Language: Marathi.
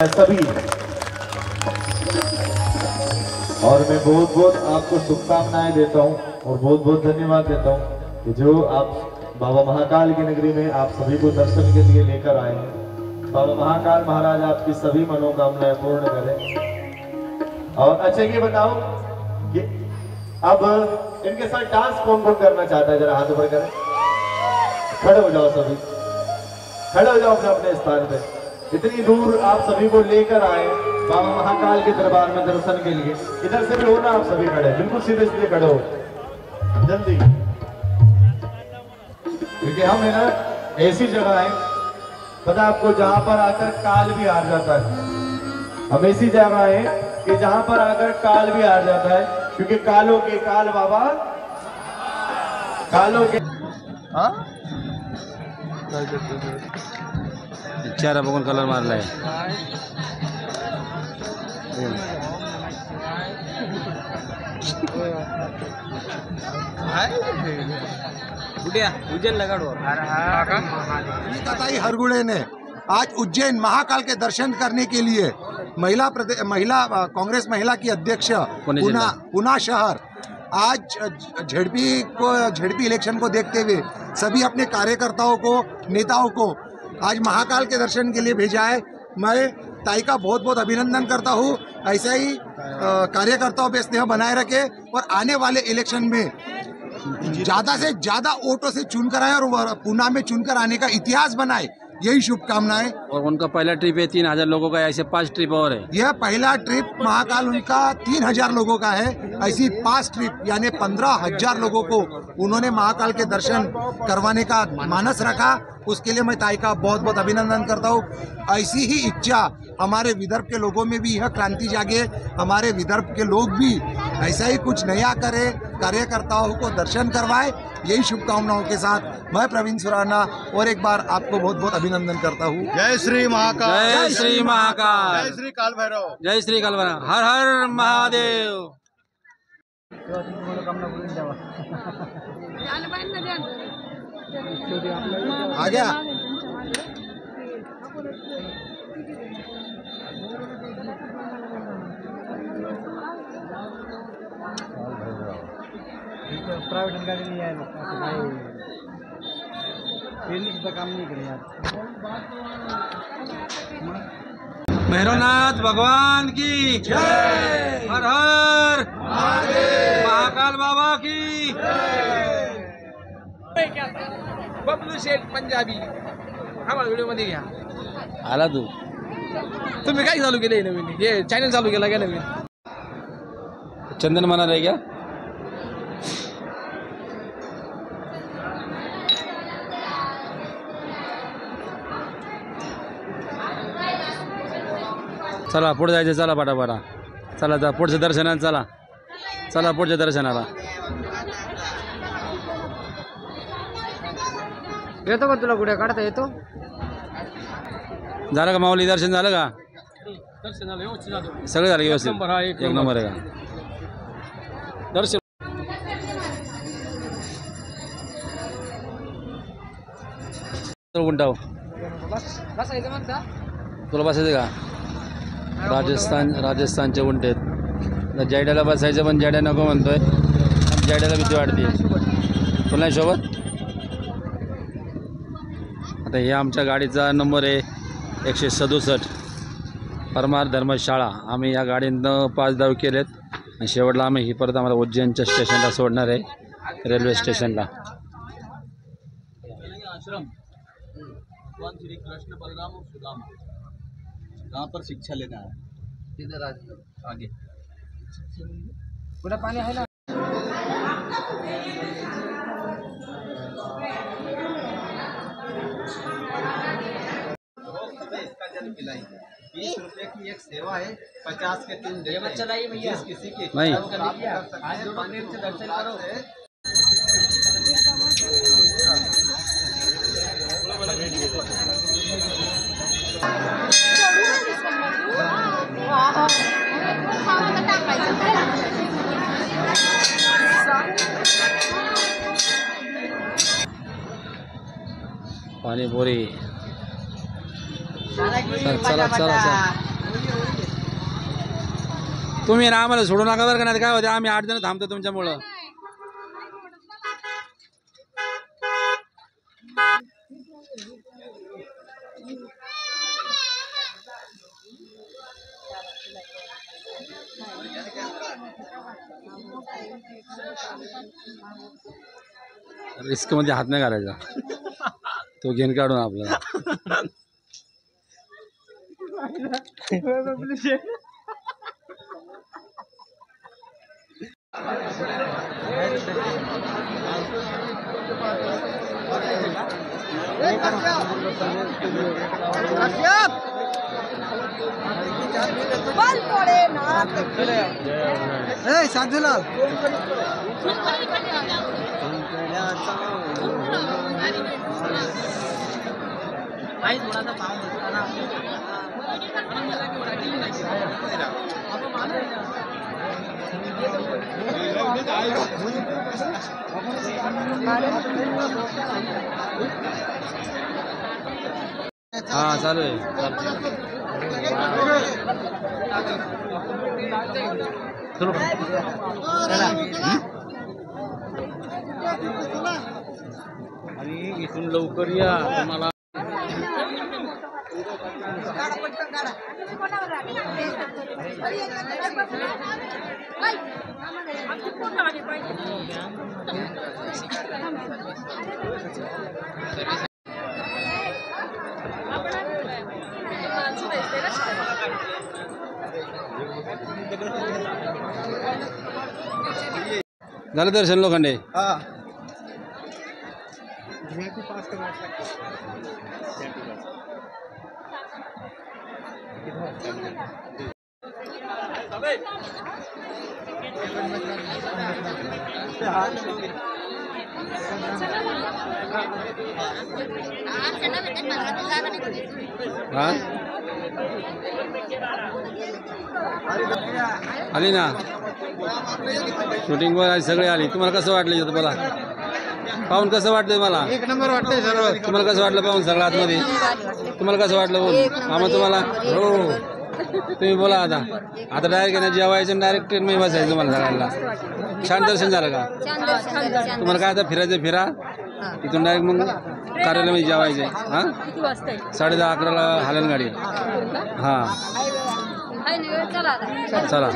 सभी और मैं बहुत बहुत आपको शुभकामनाएं देता हूं और बहुत बहुत धन्यवाद देता हूं कि जो आप बाबा महाकाल की नगरी में आप सभी को दर्शन के लिए लेकर आए हैं। बाबा महाकाल महाराज आपकी सभी मनोकामनाएं पूर्ण करें। और अच्छा ये बताओ कि अब इनके साथ डांस कौन कौन करना चाहता है, जरा हाथ ऊपर करें। खड़े हो जाओ सभी, खड़े हो जाओ अपने अपने स्थान पे। इतनी दूर आप सभी को लेकर आए बाबा महाकाल के दरबार में दर्शन के लिए। इधर से भी हो ना, आप सभी खड़े, बिल्कुल सीधे सीधे खड़े हो जल्दी, क्योंकि हम है ना ऐसी जगह है, पता आपको, जहां पर आकर काल भी हार जाता है। हम ऐसी जगह है कि जहां पर आकर काल भी हार जाता है, क्योंकि कालों के काल बाबा, कालों के चेहरा बघून कलर मारलाय। हरगुड़े ने आज उज्जैन महाकाल के दर्शन करने के लिए महिला कांग्रेस महिला की अध्यक्ष पुणे शहर आज झेडपी इलेक्शन को देखते हुए सभी अपने कार्यकर्ताओं को, नेताओं को आज महाकाल के दर्शन के लिए भेजा है। मैं ताई का बहुत बहुत अभिनंदन करता हूँ। ऐसा ही कार्यकर्ताओं पे स्नेह बनाए रखे और आने वाले इलेक्शन में ज़्यादा से ज़्यादा वोटों से चुनकर आए और पुणे में चुनकर आने का इतिहास बनाए, यही शुभकामनाएं। और उनका पहला ट्रिप है 3000 लोगों का, ऐसे 5 ट्रिप और है। यह पहला ट्रिप महाकाल उनका 3000 लोगों का है, ऐसी 5 ट्रिप यानी 15,000 लोगों को उन्होंने महाकाल के दर्शन करवाने का मानस रखा। उसके लिए मैं ताई का बहुत बहुत अभिनंदन करता हूँ। ऐसी ही इच्छा हमारे विदर्भ के लोगों में भी, यह क्रांति जागे, हमारे विदर्भ के लोग भी ऐसा ही कुछ नया करें, कार्यकर्ताओं को दर्शन करवाए, यही शुभकामनाओं के साथ मैं प्रवीण सुराना और एक बार आपको बहुत बहुत अभिनंदन करता हूँ। जय श्री महाकाल, जय श्री महाकाल, जय श्री काल भैरव, जय श्री काल भैरव, हर हर महादेव। आ गया प्राइवेट गाड़ी नहीं आया तो काम नहीं करे यार। भैरवनाथ भगवान की जय, हर हर महाकाल बाबा की बबलू शेठ पंजाबी आम्हाला व्हिडिओ मध्ये घ्या। आला तू, तुम्ही काय चालू केलंय नवीन? हे चॅनल चालू केला का नवीन? चंदन मना रह गया। चला पुढे जायचं, चला पाटापाटा, चला जा पुढच्या दर्शनाला, चला चला पुढच्या दर्शनाला। येतो का तुला गुड्या काढता येतो? झालं का माऊली, दर्शन झालं का? दर्शन झालं व्यवस्थित झालं, सगळं झालं व्यवस्थित, एक नंबर आहे का दर्शन? गुंटाव बसायचं म्हणता तुला बसायचं का? राजस्थानचे उंट आहेत। जैड्याला बसायचं पण जैड्या नको म्हणतोय, जैड्याला भीती वाटते। तुला नाही सोबत? आता हे आमच्या गाडीचा नंबर आहे 167 परमार्थ धर्मशाळा। आम्ही या गाडीनं 5 धाव केलेत आणि शेवटला आम्ही ही परत आम्हाला उज्जैनच्या स्टेशनला सोडणार आहे, रेल्वे स्टेशनला। आश्रम भगवान श्री कृष्ण बलराम और सुदामा, जहाँ पर शिक्षा लेना है, इधर आगे पुढे पाणी आहे ना? इसका जल पिलाई 20 रुपए की एक सेवा है, 50 के 3 देते हैं। चलाइए भैया, किसी की नहीं आज मंदिर से दर्शन करो। पाणीपुरी, चला चला चला चला। तुम्ही ना आम्हाला सोडू नका बरं का, नाही काय होते आम्ही 8 जण थांबतो तुमच्यामुळं. रिस्क मध्ये हात नाही घालायचा, तो घेऊन काढून आपल्याला. हाँ चालू है. चलो आणि इथून लवकर या तुम्हाला. झालं दर्शन लोखंडे. हाँ आली ना शूटिंग वर सगळे आली. तुम्हाला कसं वाटलं तुम्हाला पाहून, कसं वाटतंय मला? 1 नंबर वाटतंय सर्व. तुम्हाला कसं वाटलं पाहून सगळं आतमध्ये? तुम्हाला कसं वाटलं बोल आम्हा तुम्हाला? हो तुम्ही बोला आता. आता डायरेक्ट ना जेवायचं डायरेक्ट ट्रेन मध्ये बसायचं तुम्हाला सगळ्यांना. छान दर्शन झालं का तुम्हाला? काय आता फिरायचं फिरा, इथून डायरेक्ट मग कार्यालयामध्ये जेवायचं. हां 10:30-11ला हालन गाडी. हां चला.